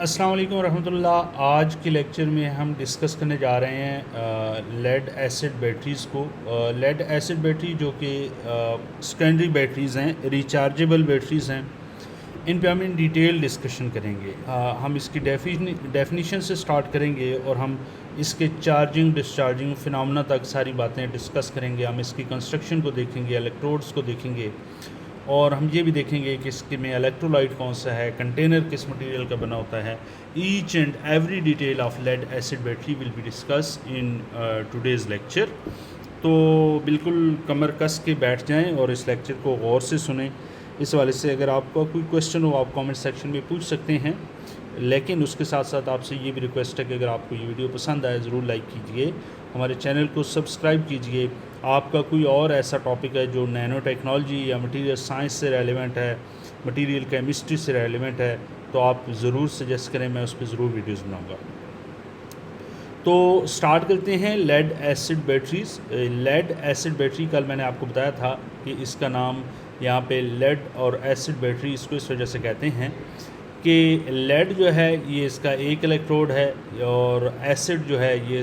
अस्सलाम वालेकुम रहमतुल्लाह। आज के लेक्चर में हम डिस्कस करने जा रहे हैं लेड एसिड बैटरीज़ को। लेड एसिड बैटरी जो कि सेकेंडरी बैटरीज़ हैं, रिचार्जेबल बैटरीज़ हैं, इन पे हम इन डिटेल डिस्कशन करेंगे। हम इसकी डेफिनेशन से स्टार्ट करेंगे और हम इसके चार्जिंग डिस्चार्जिंग फिनोमेना तक सारी बातें डिस्कस करेंगे। हम इसकी कंस्ट्रक्शन को देखेंगे, इलेक्ट्रोड्स को देखेंगे, और हम ये भी देखेंगे कि इसके में इलेक्ट्रोलाइट कौन सा है, कंटेनर किस मटेरियल का बना होता है। Each and every detail of lead acid battery will be discuss in today's lecture. तो बिल्कुल कमर कस के बैठ जाएं और इस लेक्चर को गौर से सुनें। इस वाले से अगर आपका कोई क्वेश्चन हो आप कमेंट सेक्शन में पूछ सकते हैं, लेकिन उसके साथ साथ आपसे ये भी रिक्वेस्ट है कि अगर आपको ये वीडियो पसंद आए ज़रूर लाइक कीजिए, हमारे चैनल को सब्सक्राइब कीजिए। आपका कोई और ऐसा टॉपिक है जो नैनो टेक्नोलॉजी या मटेरियल साइंस से रेलेवेंट है, मटेरियल केमिस्ट्री से रेलेवेंट है, तो आप ज़रूर सजेस्ट करें, मैं उस पर ज़रूर वीडियोज़ बनाऊँगा। तो स्टार्ट करते हैं lead acid batteries. Lead acid battery कल मैंने आपको बताया था कि इसका नाम यहाँ पे लेड और एसिड बैटरी इसको इस वजह से कहते हैं कि लेड जो है ये इसका एक इलेक्ट्रोड है और एसिड जो है ये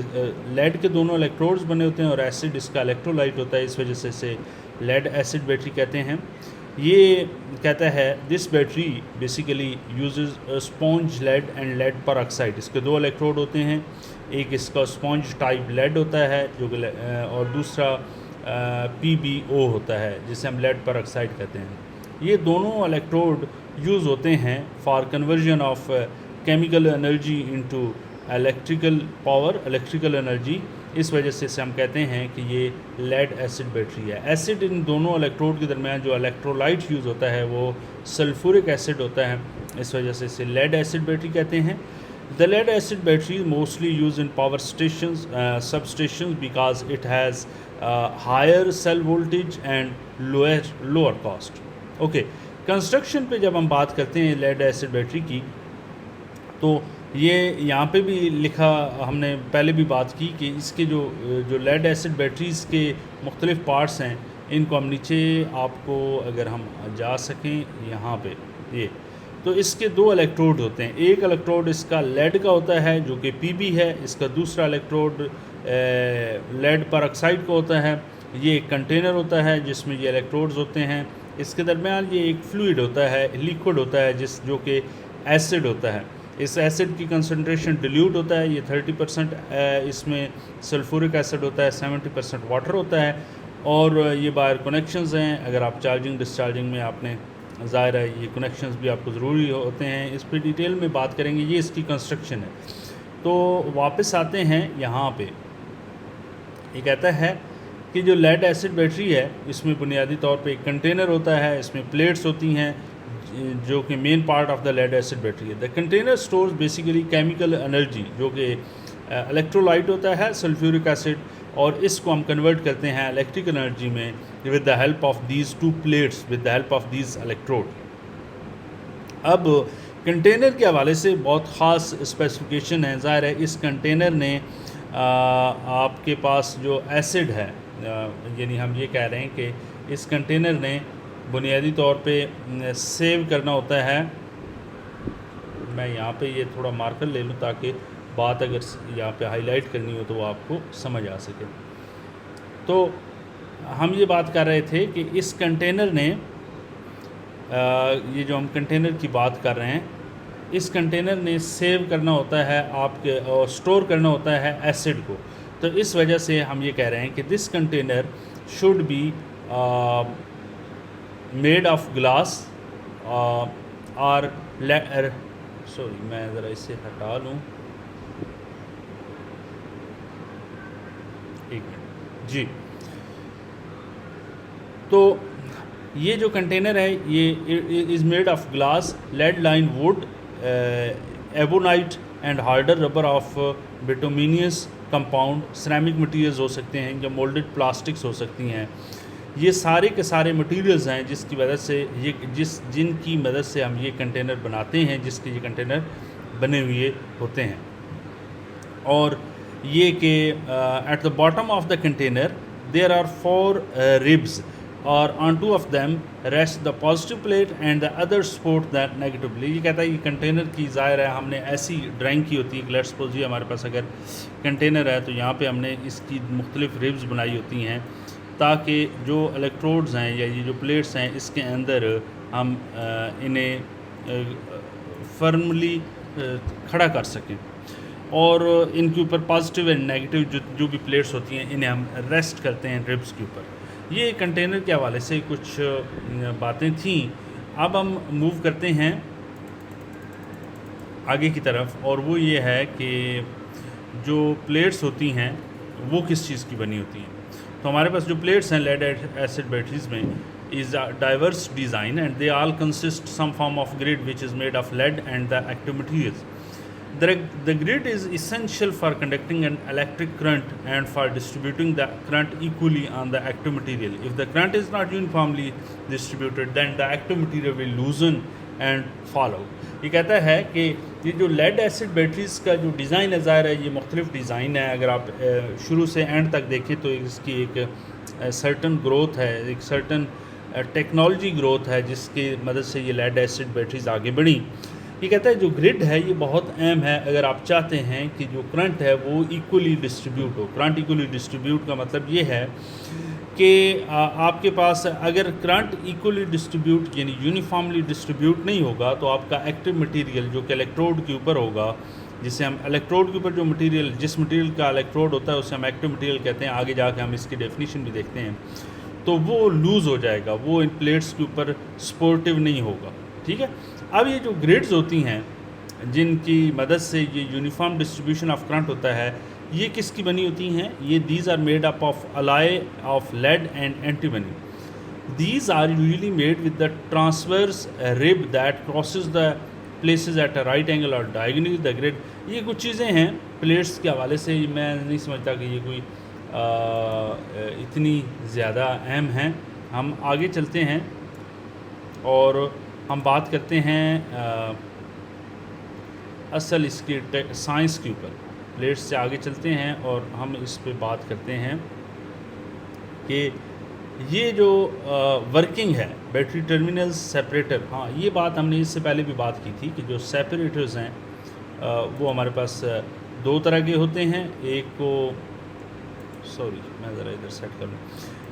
लेड के दोनों इलेक्ट्रोड्स बने होते हैं और एसिड इसका इलेक्ट्रोलाइट होता है। इस वजह से इसे लेड एसिड बैटरी कहते हैं। ये कहता है this battery basically uses sponge lead and lead peroxide. इसके दो इलेक्ट्रोड होते हैं, एक इसका स्पॉन्ज टाइप लेड होता है जो कि और दूसरा PbO होता है जिसे हम लेड पर ऑक्साइड कहते हैं। ये दोनों इलेक्ट्रोड यूज़ होते हैं for conversion of chemical energy into electrical power, electrical energy. इस वजह से इसे हम कहते हैं कि ये लेड एसिड बैटरी है। एसिड इन दोनों इलेक्ट्रोड के दरमियान जो इलेक्ट्रोलाइट यूज़ होता है वो सल्फ्यूरिक एसिड होता है, इस वजह से इसे लेड एसिड बैटरी कहते हैं। The lead acid battery mostly use in power stations, substations because it has higher cell voltage and lower cost. Okay, construction पे जब हम बात करते हैं लेड एसिड बैटरी की, तो ये यहाँ पे भी लिखा, हमने पहले भी बात की कि इसके जो लेड एसिड बैटरीज़ के मुख्तलिफ़ पार्ट्स हैं, इनको हम नीचे आपको अगर हम जा सकें यहाँ पे, ये तो इसके दो इलेक्ट्रोड होते हैं। एक इलेक्ट्रोड इसका लेड का होता है जो कि Pb है, इसका दूसरा इलेक्ट्रोड लेड पर ऑक्साइड का होता है। ये एक कंटेनर होता है जिसमें ये इलेक्ट्रोड्स होते हैं। इसके दरमियान ये एक फ्लूइड होता है, लिक्विड होता है जो कि एसिड होता है। इस एसिड की कंसंट्रेशन डिल्यूट होता है, ये 30% इसमें सल्फ्यूरिक एसिड होता है, 70% वाटर होता है। और ये बाहर कनेक्शंस हैं, अगर आप चार्जिंग डिस्चार्जिंग में आपने ज़ाहिर है ये कनेक्शंस भी आपको ज़रूरी होते हैं। इस पर डिटेल में बात करेंगे, ये इसकी कंस्ट्रक्शन है। तो वापस आते हैं यहाँ पे, ये कहता है कि जो लेड एसिड बैटरी है इसमें बुनियादी तौर पे एक कंटेनर होता है, इसमें प्लेट्स होती हैं जो कि main part of the lead acid battery है। The container stores basically chemical energy जो कि इलेक्ट्रोलाइट होता है सल्फ्यूरिक एसिड, और इसको हम कन्वर्ट करते हैं इलेक्ट्रिकल एनर्जी में with the help of these two plates, with the help of these electrode. अब कंटेनर के हवाले से बहुत ख़ास स्पेसिफिकेशन है। ज़ाहिर है इस कंटेनर ने आपके पास जो एसिड है, यानी हम ये कह रहे हैं कि इस कंटेनर ने बुनियादी तौर पे सेव करना होता है। मैं यहाँ पे ये थोड़ा मार्कर ले लूँ ताकि बात अगर यहाँ पे हाईलाइट करनी हो तो वो आपको समझ आ सके। तो हम ये बात कर रहे थे कि इस कंटेनर ने ये जो हम कंटेनर की बात कर रहे हैं, इस कंटेनर ने सेव करना होता है आपके और स्टोर करना होता है एसिड को। तो इस वजह से हम ये कह रहे हैं कि this container should be made of glass और सॉरी मैं ज़रा इसे हटा लूँ, एक मिनट जी। तो ये जो कंटेनर है ये is made of glass, lead line wood, ebonite and harder rubber of bituminous compound, ceramic materials हो सकते हैं या मोल्डेड प्लास्टिक्स हो सकती हैं। ये सारे के सारे मटेरियल्स हैं जिसकी वजह से जिनकी मदद से हम ये कंटेनर बनाते हैं, जिसके ये कंटेनर बने हुए होते हैं। और ये कि at the bottom of the container there are 4 ribs. और on two of them rest the positive plate and the other support that negative plate. ये कहता है ये कंटेनर की ज़ाहिर है हमने ऐसी ड्राइंग की होती है कि लेट्स सपोज ये हमारे पास अगर कंटेनर है तो यहाँ पे हमने इसकी मुख्तलिफ रिब्स बनाई होती हैं ताकि जो इलेक्ट्रोड्स हैं या ये जो प्लेट्स हैं इसके अंदर हम इन्हें फर्मली खड़ा कर सकें और इनके ऊपर पॉजिटिव एंड नेगेटिव जो भी प्लेट्स होती हैं इन्हें हम रेस्ट करते हैं रिब्स के ऊपर। ये कंटेनर के हवाले से कुछ बातें थीं। अब हम मूव करते हैं आगे की तरफ और वो ये है कि जो प्लेट्स होती हैं वो किस चीज़ की बनी होती हैं। तो हमारे पास जो प्लेट्स हैं लेड एसिड बैटरीज में is a diverse design and they all consist some form of grid which is made of lead and the active materials. The grid is essential for conducting an electric current and for distributing the current equally on the active material. If the current is not uniformly distributed then the active material will loosen and fall out. ये कहता है कि ये जो lead acid batteries का जो design है ज़ाहिर है ये मुख्तलिफ डिज़ाइन है। अगर आप शुरू से एंड तक देखें तो इसकी एक सर्टन ग्रोथ है, एक सर्टन टेक्नोलॉजी ग्रोथ है जिसकी मदद से ये लेड एसिड बैटरीज़ आगे बढ़ी। ये कहता है जो ग्रिड है ये बहुत अहम है अगर आप चाहते हैं कि जो करंट है वो इक्वली डिस्ट्रीब्यूट हो। करंट इक्वली डिस्ट्रीब्यूट का मतलब ये है कि आपके पास अगर करंट इक्वली डिस्ट्रीब्यूट यानी यूनिफॉर्मली डिस्ट्रीब्यूट नहीं होगा तो आपका एक्टिव मटेरियल जो कि इलेक्ट्रोड के ऊपर होगा, जिसे हम इलेक्ट्रोड के ऊपर जो मटेरियल जिस मटेरियल का इलेक्ट्रोड होता है उसे हम एक्टिव मटेरियल कहते हैं। आगे जाके हम इसकी डेफिनेशन भी देखते हैं। तो वो लूज़ हो जाएगा, वो इन प्लेट्स के ऊपर सपोर्टिव नहीं होगा। ठीक है। अब ये जो ग्रिड्स होती हैं जिनकी मदद से ये यूनिफॉर्म डिस्ट्रीब्यूशन ऑफ करंट होता है ये किसकी बनी होती हैं? ये these are made up of alloy of lead and antimony. These are usually made with the transverse rib that crosses the places at a right angle और डायगोनली द ग्रिड। ये कुछ चीज़ें हैं प्लेट्स के हवाले से मैं नहीं समझता कि ये कोई इतनी ज़्यादा अहम हैं। हम आगे चलते हैं और हम बात करते हैं असल इसके साइंस के ऊपर। प्लेट्स से आगे चलते हैं और हम इस पे बात करते हैं कि ये जो वर्किंग है बैटरी टर्मिनल्स सेपरेटर। हाँ, ये बात हमने इससे पहले भी बात की थी कि जो सेपरेटर्स हैं वो हमारे पास दो तरह के होते हैं। एक को मैं ज़रा इधर सेट कर लूँ।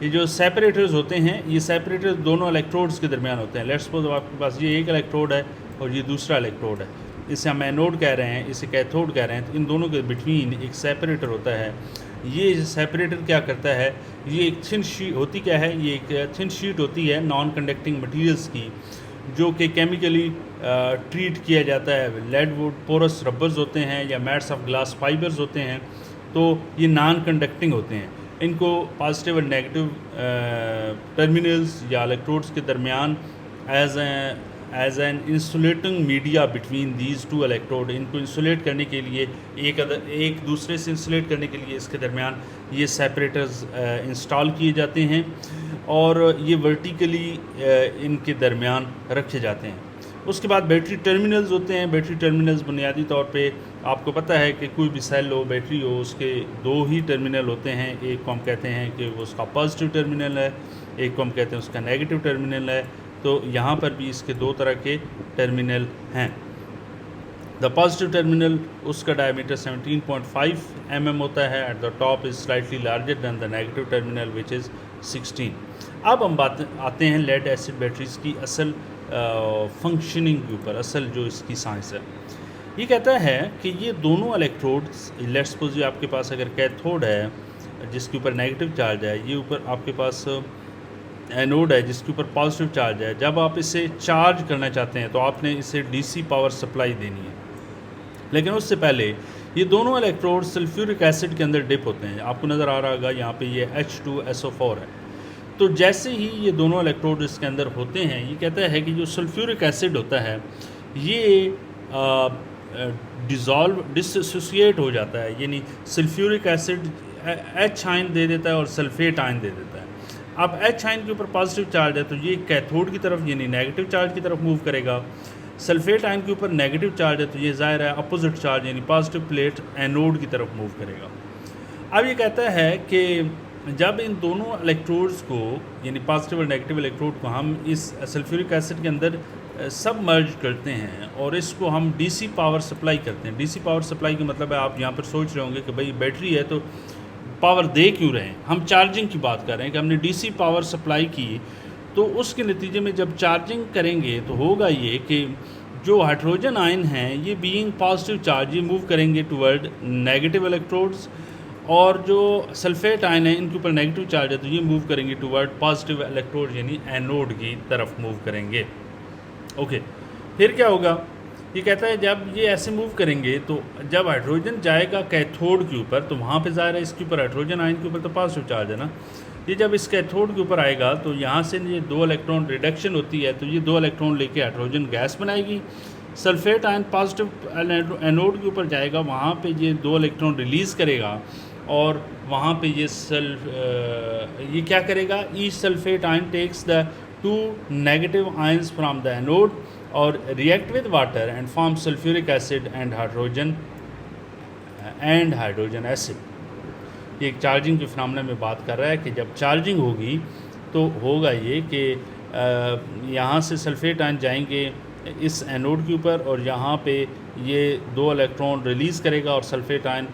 ये जो सेपरेटर्स होते हैं ये सेपरेटर्स दोनों इलेक्ट्रोड्स के दरमियान होते हैं। लेट्स सपोज आपके पास ये एक इलेक्ट्रोड है और ये दूसरा इलेक्ट्रोड है, इसे हम एनोड कह रहे हैं, इसे कैथोड कह रहे हैं। तो इन दोनों के बिटवीन एक सेपरेटर होता है। ये सेपरेटर क्या करता है? ये एक थिन शीट होती क्या है? ये एक थिन शीट होती है नॉन कंडक्टिंग मटीरियल्स की जो कि केमिकली ट्रीट किया जाता है। लेड वुड पोरस रबर्स होते हैं या मैट्स ऑफ ग्लास फाइबर्स होते हैं, तो ये नॉन कंडक्टिंग होते हैं। इनको पॉजिटिव और नेगेटिव टर्मिनल्स या इलेक्ट्रोड्स के दरमियान as an insulating media between these two electrode, इनको इंसुलेट करने के लिए एक दूसरे से इंसुलेट करने के लिए इसके दरमियान ये सेपरेटर्स इंस्टॉल किए जाते हैं और ये वर्टिकली इनके दरमियान रखे जाते हैं। उसके बाद बैटरी टर्मिनल्स होते हैं। बैटरी टर्मिनल्स बुनियादी तौर पे आपको पता है कि कोई भी सेल हो, बैटरी हो, उसके दो ही टर्मिनल होते हैं। एक को हम कहते हैं कि वो उसका पॉजिटिव टर्मिनल है, एक को हम कहते हैं उसका नेगेटिव टर्मिनल है। तो यहाँ पर भी इसके दो तरह के टर्मिनल हैं। द पॉजिटिव टर्मिनल उसका डायमीटर 17.5 mm होता है। At the top is slightly larger than the negative terminal which is 16। अब हम आते हैं लेड एसिड बैटरीज़ की असल फंक्शनिंग के ऊपर, असल जो इसकी साइंस है। ये कहता है कि ये दोनों इलेक्ट्रोड्स, लेट्स सपोज ये आपके पास अगर कैथोड है जिसके ऊपर नेगेटिव चार्ज है, ये ऊपर आपके पास एनोड है जिसके ऊपर पॉजिटिव चार्ज है। जब आप इसे चार्ज करना चाहते हैं तो आपने इसे डीसी पावर सप्लाई देनी है। लेकिन उससे पहले ये दोनों इलेक्ट्रोड सल्फ्यूरिक एसिड के अंदर डिप होते हैं। आपको नज़र आ रहा होगा यहाँ पे ये H2SO4 है। तो जैसे ही ये दोनों इलेक्ट्रोड इसके अंदर होते हैं, ये कहता है कि जो सल्फ्यूरिक एसिड होता है ये डिसोसिएट हो जाता है, यानी सल्फ्यूरिक एसिड H आयन दे देता है और सल्फेट आयन दे देता है। अब H आयन के ऊपर पॉजिटिव चार्ज है तो ये कैथोड की तरफ यानी नेगेटिव चार्ज की तरफ मूव करेगा। सल्फेट आयन के ऊपर नेगेटिव चार्ज है तो ये ज़ाहिर है अपोजिट चार्ज यानी पॉजिटिव प्लेट एनोड की तरफ मूव करेगा। अब ये कहता है कि जब इन दोनों इलेक्ट्रोड्स को यानी पॉजिटिव और नेगेटिव इलेक्ट्रोड को हम इस सल्फ्यूरिक एसिड के अंदर सबमर्ज करते हैं और इसको हम डीसी पावर सप्लाई करते हैं। डीसी पावर सप्लाई का मतलब है, आप यहाँ पर सोच रहे होंगे कि भाई बैटरी है तो पावर दे क्यों रहे हैं। हम चार्जिंग की बात कर रहे हैं कि हमने डीसी पावर सप्लाई की, तो उसके नतीजे में जब चार्जिंग करेंगे तो होगा ये कि जो हाइड्रोजन आयन हैं ये बीइंग पॉजिटिव चार्ज ये मूव करेंगे टुवर्ड नेगेटिव इलेक्ट्रोड्स, और जो सल्फेट आयन है इनके ऊपर नेगेटिव चार्ज है तो ये मूव करेंगे टुवर्ड पॉजिटिव इलेक्ट्रोड यानी एनोड की तरफ मूव करेंगे। ओके, फिर क्या होगा, ये कहता है जब ये ऐसे मूव करेंगे तो जब हाइड्रोजन जाएगा कैथोड के ऊपर तो वहाँ पे ज़ाहिर है इसके ऊपर हाइड्रोजन आयन के ऊपर तो पॉजिटिव चार्ज है ना, ये जब इस कैथोड के ऊपर आएगा तो यहाँ से ये 2 इलेक्ट्रॉन रिडक्शन होती है तो ये 2 इलेक्ट्रॉन लेके हाइड्रोजन गैस बनाएगी। सल्फेट आयन पॉजिटिव एनोड के ऊपर जाएगा, वहाँ पे ये 2 इलेक्ट्रॉन रिलीज़ करेगा और वहाँ पे ये क्या करेगा, each sulphate ion takes the 2 negative ions from the anode और react with water and form sulphuric acid and hydrogen acid. ये एक चार्जिंग के फिनोमेना में बात कर रहा है कि जब चार्जिंग होगी तो होगा ये कि यहाँ से सल्फेट आयन जाएंगे इस एनोड के ऊपर और यहाँ पे ये 2 इलेक्ट्रॉन रिलीज़ करेगा और सल्फेट आयन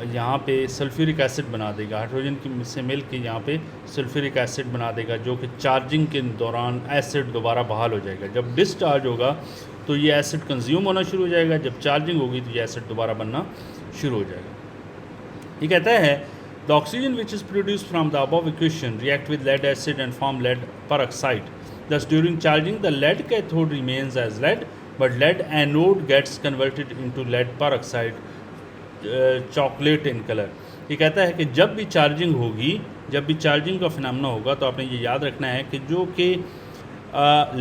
यहाँ पे सल्फ्यूरिक एसिड बना देगा, हाइड्रोजन की से मिल के यहाँ पे सल्फ्यूरिक एसिड बना देगा, जो कि चार्जिंग के दौरान एसिड दोबारा बहाल हो जाएगा। जब डिस्चार्ज होगा तो ये एसिड कंज्यूम होना शुरू हो जाएगा, जब चार्जिंग होगी तो ये एसिड दोबारा बनना शुरू हो जाएगा। ये कहता है the oxygen which is produce from the above equation react with lead acid and form lead peroxide, thus during charging the lead cathode remains as lead but lead anode gets converted into lead peroxide chocolate in colour. ये कहता है कि जब भी charging होगी, जब भी charging का फिनोमेना होगा तो आपने ये याद रखना है कि जो कि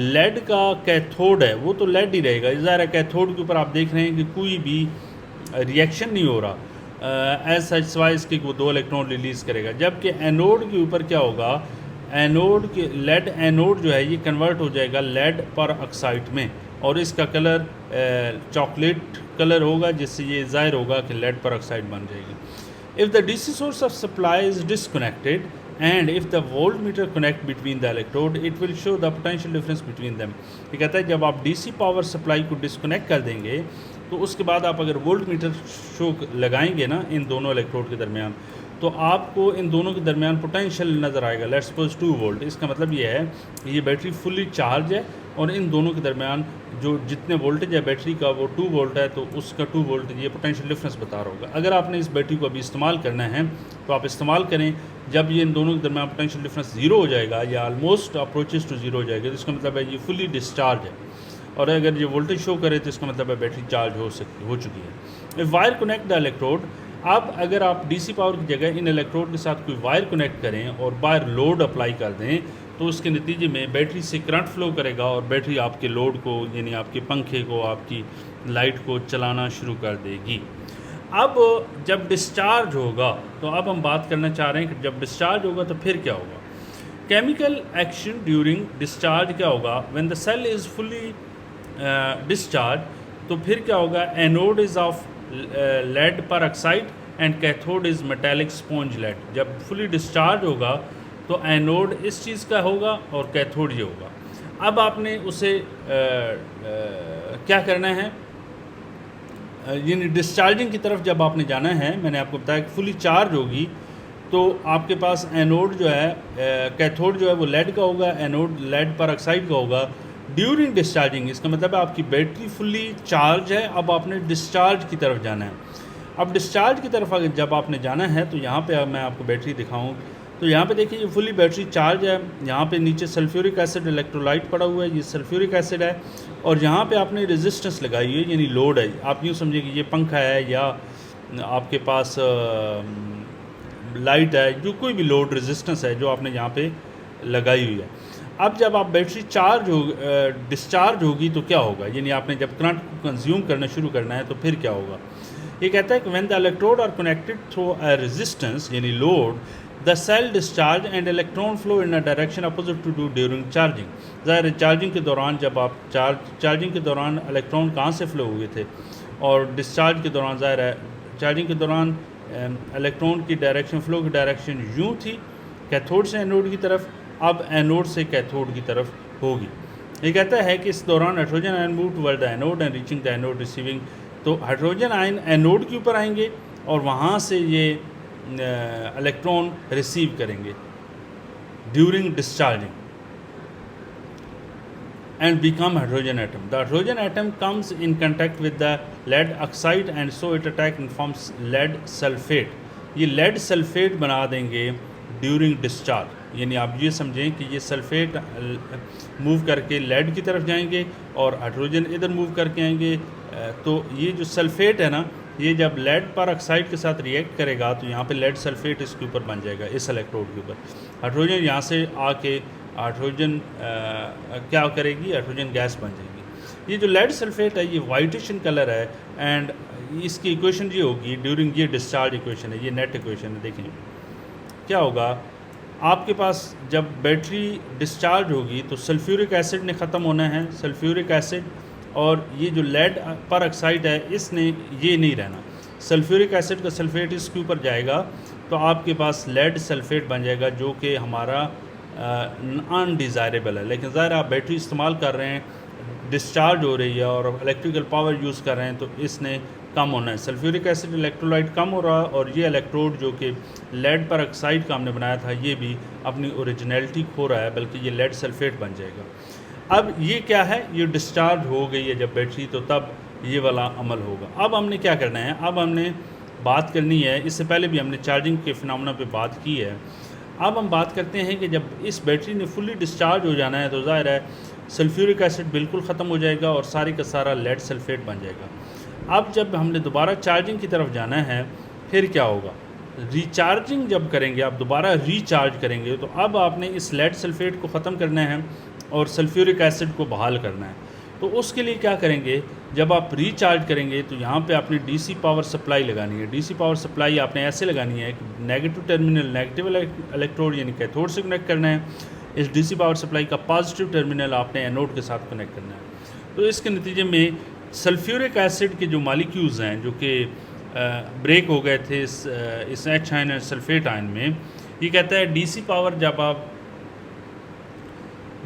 लेड का कैथोड है वो तो लेड ही रहेगा। ज़ाहिर है कैथोड के ऊपर आप देख रहे हैं कि कोई भी रिएक्शन नहीं हो रहा एज सच सिवाय इसके वो 2 इलेक्ट्रॉन रिलीज़ करेगा, जबकि एनोड के ऊपर क्या होगा, एनोड के लेड एनोड जो है ये कन्वर्ट हो जाएगा लेड परऑक्साइड में और इसका कलर चॉकलेट कलर होगा, जिससे ये ज़ाहिर होगा कि लेड परऑक्साइड बन जाएगी। If the DC source of supply is disconnected and if the volt meter connect between the electrode it will show the potential difference between them. ये कहता है जब आप डीसी पावर सप्लाई को डिसकनेक्ट कर देंगे तो उसके बाद आप अगर वोल्ट मीटर शो लगाएंगे ना इन दोनों इलेक्ट्रोड के दरमियान तो आपको इन दोनों के दरमियान पोटेंशियल नज़र आएगा, लेट्स सपोज 2 वोल्ट। इसका मतलब ये है कि ये बैटरी फुली चार्ज है और इन दोनों के दरमियान जो जितने वोल्टेज है बैटरी का वो 2 वोल्ट है, तो उसका 2 वोल्ट ये पोटेंशियल डिफरेंस बता रहा होगा। अगर आपने इस बैटरी को अभी इस्तेमाल करना है तो आप इस्तेमाल करें, जब ये इन दोनों के दरमियान पोटेंशियल डिफरेंस 0 हो जाएगा या ऑलमोस्ट अप्रोचेस टू 0 हो जाएगा तो इसका मतलब है ये फुली डिस्चार्ज है, और अगर ये वोल्टेज शो करे तो इसका मतलब है बैटरी चार्ज हो चुकी है। वायर कनेक्ट द इलेक्ट्रोड, अब अगर आप डीसी पावर की जगह इन इलेक्ट्रोड के साथ कोई वायर कनेक्ट करें और बाहर लोड अप्लाई कर दें तो उसके नतीजे में बैटरी से करंट फ्लो करेगा और बैटरी आपके लोड को यानी आपके पंखे को, आपकी लाइट को चलाना शुरू कर देगी। अब जब डिस्चार्ज होगा तो अब हम बात करना चाह रहे हैं कि जब डिस्चार्ज होगा तो फिर क्या होगा। केमिकल एक्शन ड्यूरिंग डिस्चार्ज क्या होगा, when the cell is fully discharge तो फिर क्या होगा, anode is of lead peroxide and cathode is metallic sponge lead. जब फुली डिस्चार्ज होगा तो एनोड इस चीज़ का होगा और कैथोड ये होगा। अब आपने उसे क्या करना है, यानी डिस्चार्जिंग की तरफ जब आपने जाना है, मैंने आपको बताया कि फुली चार्ज होगी तो आपके पास एनोड जो है कैथोड जो है वो लेड का होगा, एनोड लेड परऑक्साइड का होगा। ड्यूरिंग डिस्चार्जिंग इसका मतलब है आपकी बैटरी फुली चार्ज है, अब आपने डिस्चार्ज की तरफ जाना है। अब डिस्चार्ज की तरफ अगर जब आपने जाना है तो यहाँ पे मैं आपको बैटरी दिखाऊं तो यहाँ पे देखिए ये फुली बैटरी चार्ज है, यहाँ पे नीचे सल्फ्यूरिक एसिड इलेक्ट्रोलाइट पड़ा हुआ है, ये सल्फ्यूरिक एसिड है, और यहाँ पे आपने रेजिस्टेंस लगाई हुई है यानी लोड है। आप यूँ समझिए कि ये पंखा है या आपके पास लाइट है, जो कोई भी लोड रेजिस्टेंस है जो आपने यहाँ पे लगाई हुई है। अब जब आप बैटरी डिस्चार्ज होगी तो क्या होगा, यानी आपने जब करंट को कंज्यूम करना शुरू करना है तो फिर क्या होगा। ये कहता है कि when the electrode are connected through a resistance यानी load the cell discharge and electron flow in a direction opposite to do during charging. ज़ाहिर चार्जिंग के दौरान जब आप चार्जिंग के दौरान इलेक्ट्रॉन कहाँ से फ्लो हुए थे और डिस्चार्ज के दौरान ज़ाहिर है चार्जिंग के दौरान इलेक्ट्रॉन की डायरेक्शन, फ्लो की डायरेक्शन यूँ थी कैथोड से एनोड की तरफ, अब एनोड से कैथोड की तरफ होगी। ये कहता है कि इस दौरान hydrogen ion move toward the anode and reaching the anode receiving, तो हाइड्रोजन आयन एनोड के ऊपर आएंगे और वहाँ से ये इलेक्ट्रॉन रिसीव करेंगे during discharging and become hydrogen atom. The hydrogen atom comes in contact with the lead oxide and so it attack and forms lead sulfate. ये lead sulfate बना देंगे during discharge, यानी आप ये समझें कि ये सल्फेट मूव करके lead की तरफ जाएंगे और हाइड्रोजन इधर मूव करके आएंगे। तो ये जो सल्फेट है ना, ये जब लेड पर ऑक्साइड के साथ रिएक्ट करेगा तो यहाँ पे लेड सल्फेट इसके ऊपर बन जाएगा, इस इलेक्ट्रोड के ऊपर। हाइड्रोजन यहाँ से आके हाइड्रोजन क्या करेगी, हाइड्रोजन गैस बन जाएगी। ये जो लेड सल्फेट है ये वाइटिश इन कलर है एंड इसकी इक्वेशन ये होगी ड्यूरिंग ये डिस्चार्ज इक्वेशन है, ये नेट इक्वेशन है। देखें क्या होगा, आपके पास जब बैटरी डिस्चार्ज होगी तो सल्फ्यूरिक एसिड ने ख़त्म होना है, सल्फ्यूरिक एसिड, और ये जो लेड पर ऑक्साइड है इसने ये नहीं रहना। सल्फ्यूरिक एसिड का सल्फेट इसके ऊपर जाएगा तो आपके पास लेड सल्फेट बन जाएगा जो कि हमारा अनडिज़ायरेबल है। लेकिन ज़ाहिर आप बैटरी इस्तेमाल कर रहे हैं, डिस्चार्ज हो रही है और इलेक्ट्रिकल पावर यूज़ कर रहे हैं तो इसने कम होना है। सल्फ्यूरिक एसिड इलेक्ट्रोलाइट कम हो रहा है और ये इलेक्ट्रोड जो कि लेड पर ऑक्साइड का हमने बनाया था ये भी अपनी ओरिजिनलिटी खो रहा है, बल्कि ये लेड सल्फेट बन जाएगा। अब ये क्या है, ये डिस्चार्ज हो गई है जब बैटरी, तो तब ये वाला अमल होगा। अब हमने क्या करना है, अब हमने बात करनी है, इससे पहले भी हमने चार्जिंग के फिनोमेना पे बात की है। अब हम बात करते हैं कि जब इस बैटरी ने फुली डिस्चार्ज हो जाना है तो ज़ाहिर है सल्फ्यूरिक एसिड बिल्कुल ख़त्म हो जाएगा और सारी का सारा लेड सल्फेट बन जाएगा। अब जब हमने दोबारा चार्जिंग की तरफ जाना है फिर क्या होगा, रिचार्जिंग जब करेंगे, आप दोबारा रिचार्ज करेंगे तो अब आपने इस लेड सल्फेट को ख़त्म करना है और सल्फ्यूरिक एसिड को बहाल करना है। तो उसके लिए क्या करेंगे, जब आप रिचार्ज करेंगे तो यहाँ पे आपने डीसी पावर सप्लाई लगानी है। डीसी पावर सप्लाई आपने ऐसे लगानी है कि नेगेटिव टर्मिनल नेगेटिव इलेक्ट्रोड यानी कैथोड से कनेक्ट करना है, इस डीसी पावर सप्लाई का पॉजिटिव टर्मिनल आपने एनोड के साथ कनेक्ट करना है। तो इसके नतीजे में सल्फ्यूरिक एसिड के जो मॉलिक्यूल्स हैं जो कि ब्रेक हो गए थे इस एच आयन और सल्फेट आयन में, ये कहता है डीसी पावर जब आप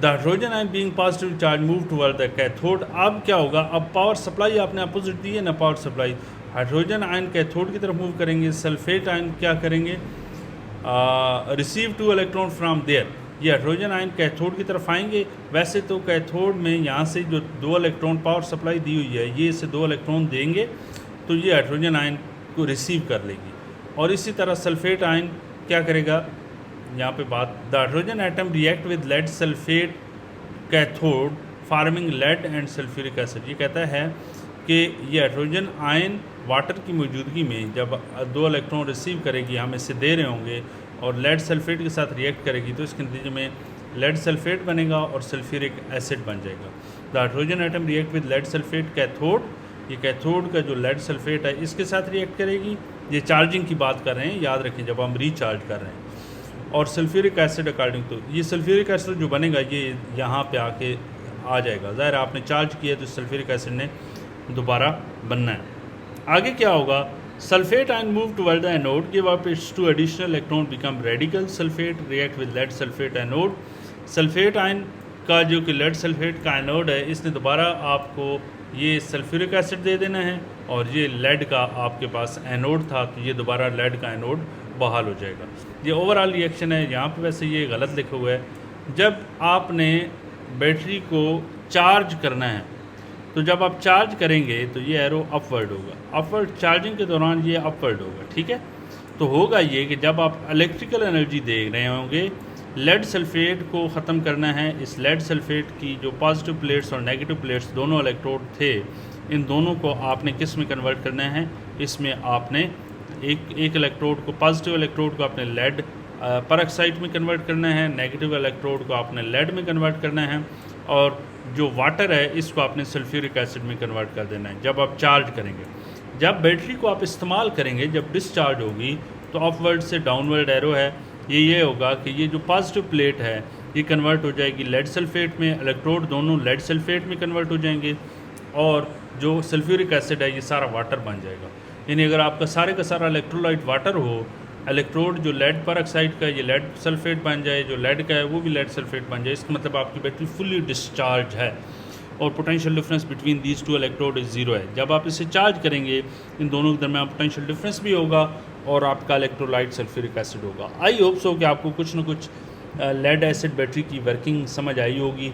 the hydrogen ion being positive charge move toward the cathode, अब क्या होगा, अब पावर सप्लाई आपने अपोजिट दी है ना, power supply hydrogen ion cathode की तरफ मूव करेंगे, सल्फेट आयन क्या करेंगे, रिसीव 2 इलेक्ट्रॉन फ्राम देयर, ये हाइड्रोजन आयन कैथोड की तरफ आएंगे। वैसे तो कैथोड में यहाँ से जो 2 इलेक्ट्रॉन पावर सप्लाई दी हुई है ये इसे 2 इलेक्ट्रॉन देंगे तो ये हाइड्रोजन आयन को रिसीव कर लेगी, और इसी तरह सल्फेट आयन क्या करेगा, यहाँ पे बात, the hydrogen atom react with lead sulphate cathode forming lead and sulphuric acid. ये कहता है कि ये हाइड्रोजन आयन वाटर की मौजूदगी में जब 2 इलेक्ट्रॉन रिसीव करेगी, हम इससे दे रहे होंगे, और लेड सल्फेट के साथ रिएक्ट करेगी तो इसके नतीजे में लेड सल्फेट बनेगा और सल्फ्यूरिक एसिड बन जाएगा। The hydrogen atom react with lead sulphate cathode, ये कैथोड का जो लेड सल्फेट है इसके साथ रिएक्ट करेगी। ये चार्जिंग की बात कर रहे हैं, याद रखें जब हम रिचार्ज कर रहे हैं। और सल्फ्यूरिक एसिड अकॉर्डिंग तो ये सल्फ्यूरिक एसिड जो बनेगा ये यहाँ पे आके आ जाएगा। ज़ाहिर आपने चार्ज किया तो सल्फ्यूरिक एसिड ने दोबारा बनना है। आगे क्या होगा, sulphate ion move toward the anode, give up its 2 additional electron become radical sulphate react with lead sulphate anode. Sulphate ion का जो कि लेड सल्फेट का एनोड है इसने दोबारा आपको ये सल्फ्यूरिक एसिड दे देना है, और ये लेड का आपके पास एनोड था तो ये दोबारा लेड का एनोड बहाल हो जाएगा। ये ओवरऑल रिएक्शन है। यहाँ पे वैसे ये गलत लिखा हुआ है, जब आपने बैटरी को चार्ज करना है तो जब आप चार्ज करेंगे तो ये एरो अपवर्ड होगा, अपवर्ड चार्जिंग के दौरान ये अपवर्ड होगा, ठीक है। तो होगा ये कि जब आप इलेक्ट्रिकल एनर्जी दे रहे होंगे, लेड सल्फेट को ख़त्म करना है, इस लेड सल्फेट की जो पॉजिटिव प्लेट्स और नेगेटिव प्लेट्स दोनों इलेक्ट्रोड थे, इन दोनों को आपने किस में कन्वर्ट करना है, इसमें आपने एक इलेक्ट्रोड को, पॉजिटिव इलेक्ट्रोड को आपने लेड परऑक्साइड में कन्वर्ट करना है, नेगेटिव इलेक्ट्रोड को आपने लेड में कन्वर्ट करना है, और जो वाटर है इसको आपने सल्फ्यूरिक एसिड में कन्वर्ट कर देना है जब आप चार्ज करेंगे। जब बैटरी को आप इस्तेमाल करेंगे, जब डिस्चार्ज होगी तो अपवर्ड से डाउनवर्ड एरो है, ये होगा कि ये जो पॉजिटिव प्लेट है ये कन्वर्ट हो जाएगी लेड सल्फेट में, इलेक्ट्रोड दोनों लेड सल्फेट में कन्वर्ट हो जाएंगे, और जो सल्फ्यूरिक एसिड है ये सारा वाटर बन जाएगा। यानी अगर आपका सारे का सारा इलेक्ट्रोलाइट वाटर हो, इलेक्ट्रोड जो लेड पर ऑक्साइड का है ये लेड सल्फेट बन जाए, जो लेड का है वो भी लेड सल्फेट बन जाए, इसका मतलब आपकी बैटरी फुल्ली डिस्चार्ज है और potential difference between these two electrode is zero है। जब आप इसे चार्ज करेंगे इन दोनों के दरमियान पोटेंशियल डिफरेंस भी होगा और आपका इलेक्ट्रोलाइट सल्फ्यूरिक एसिड होगा। आई होप सो कि आपको कुछ ना कुछ लेड एसिड बैटरी की वर्किंग समझ आई होगी।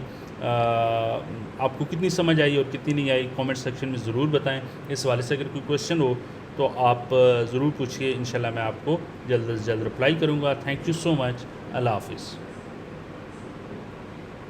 आपको कितनी समझ आई और कितनी नहीं आई कमेंट सेक्शन में ज़रूर बताएं। इस हवाले से अगर कोई क्वेश्चन हो तो आप ज़रूर पूछिए, इंशाल्लाह मैं आपको जल्द से जल्द रिप्लाई करूँगा। Thank you so much. अल्लाह हाफिज़।